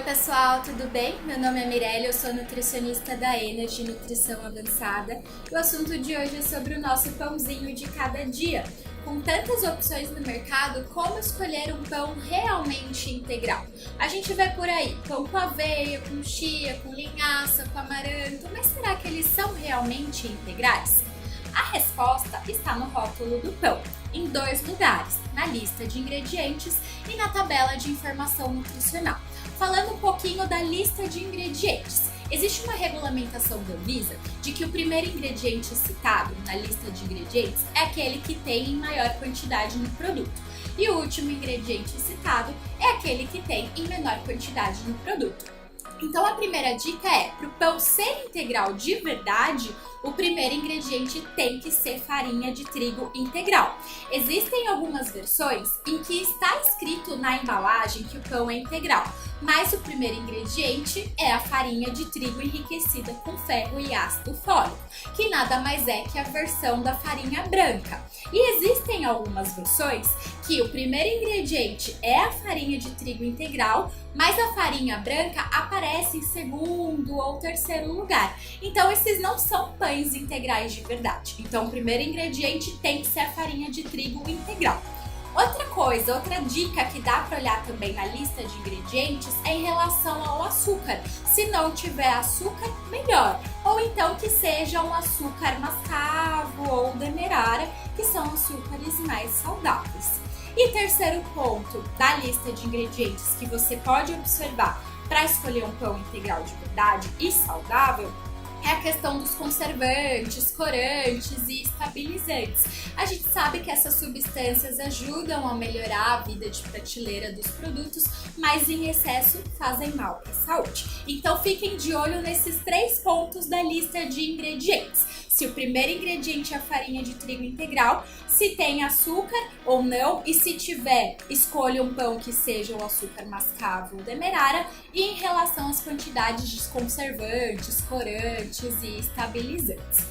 Oi pessoal, tudo bem? Meu nome é Mirelle, eu sou nutricionista da Energy Nutrição Avançada e o assunto de hoje é sobre o nosso pãozinho de cada dia. Com tantas opções no mercado, como escolher um pão realmente integral? A gente vê por aí pão com aveia, com chia, com linhaça, com amaranto, mas será que eles são realmente integrais? A resposta está no rótulo do pão, em dois lugares, na lista de ingredientes e na tabela de informação nutricional. Falando um pouquinho da lista de ingredientes, existe uma regulamentação da Anvisa de que o primeiro ingrediente citado na lista de ingredientes é aquele que tem em maior quantidade no produto, e o último ingrediente citado é aquele que tem em menor quantidade no produto. Então a primeira dica é, para o pão ser integral de verdade, o primeiro ingrediente tem que ser farinha de trigo integral. Existem algumas versões em que está escrito na embalagem que o pão é integral, mas o primeiro ingrediente é a farinha de trigo enriquecida com ferro e ácido fólico, que nada mais é que a versão da farinha branca. E existem algumas versões que o primeiro ingrediente é a farinha de trigo integral, mas a farinha branca aparece em segundo ou terceiro lugar. Então esses não são pães integrais de verdade. Então o primeiro ingrediente tem que ser a farinha de trigo integral. Outra dica que dá para olhar também na lista de ingredientes é em relação ao açúcar. Se não tiver açúcar, melhor. Ou então que seja um açúcar mascavo ou demerara, que são açúcares mais saudáveis. E terceiro ponto da lista de ingredientes que você pode observar para escolher um pão integral de verdade e saudável é a questão dos conservantes, corantes e estabilizantes. A gente sabe que essas substâncias ajudam a melhorar a vida de prateleira dos produtos, mas em excesso fazem mal para a saúde. Então fiquem de olho nesses 3 pontos da lista de ingredientes. Se o primeiro ingrediente é a farinha de trigo integral, se tem açúcar ou não, e se tiver, escolha um pão que seja o açúcar mascavo ou demerara, e em relação às quantidades de conservantes, corantes e estabilizantes.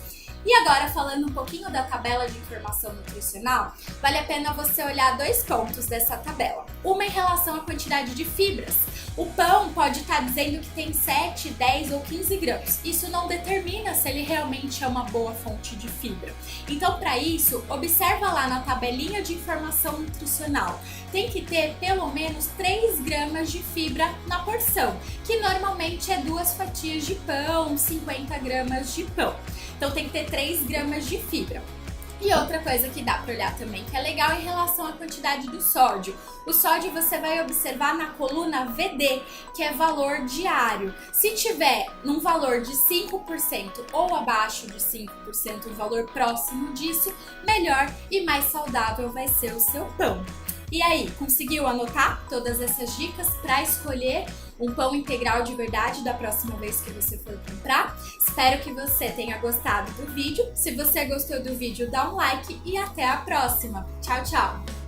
E agora, falando um pouquinho da tabela de informação nutricional, vale a pena você olhar 2 pontos dessa tabela. Uma em relação à quantidade de fibras. O pão pode estar dizendo que tem 7, 10 ou 15 gramas. Isso não determina se ele realmente é uma boa fonte de fibra. Então, para isso, observa lá na tabelinha de informação nutricional. Tem que ter pelo menos 3 gramas de fibra na porção, que normalmente é 2 fatias de pão, 50 gramas de pão. Então tem que ter 3 gramas de fibra. E outra coisa que dá para olhar também, que é legal em relação à quantidade do sódio. O sódio você vai observar na coluna VD, que é valor diário. Se tiver num valor de 5% ou abaixo de 5%, o valor próximo disso, melhor e mais saudável vai ser o seu pão. E aí, conseguiu anotar todas essas dicas para escolher um pão integral de verdade da próxima vez que você for comprar? Espero que você tenha gostado do vídeo. Se você gostou do vídeo, dá um like e até a próxima. Tchau, tchau!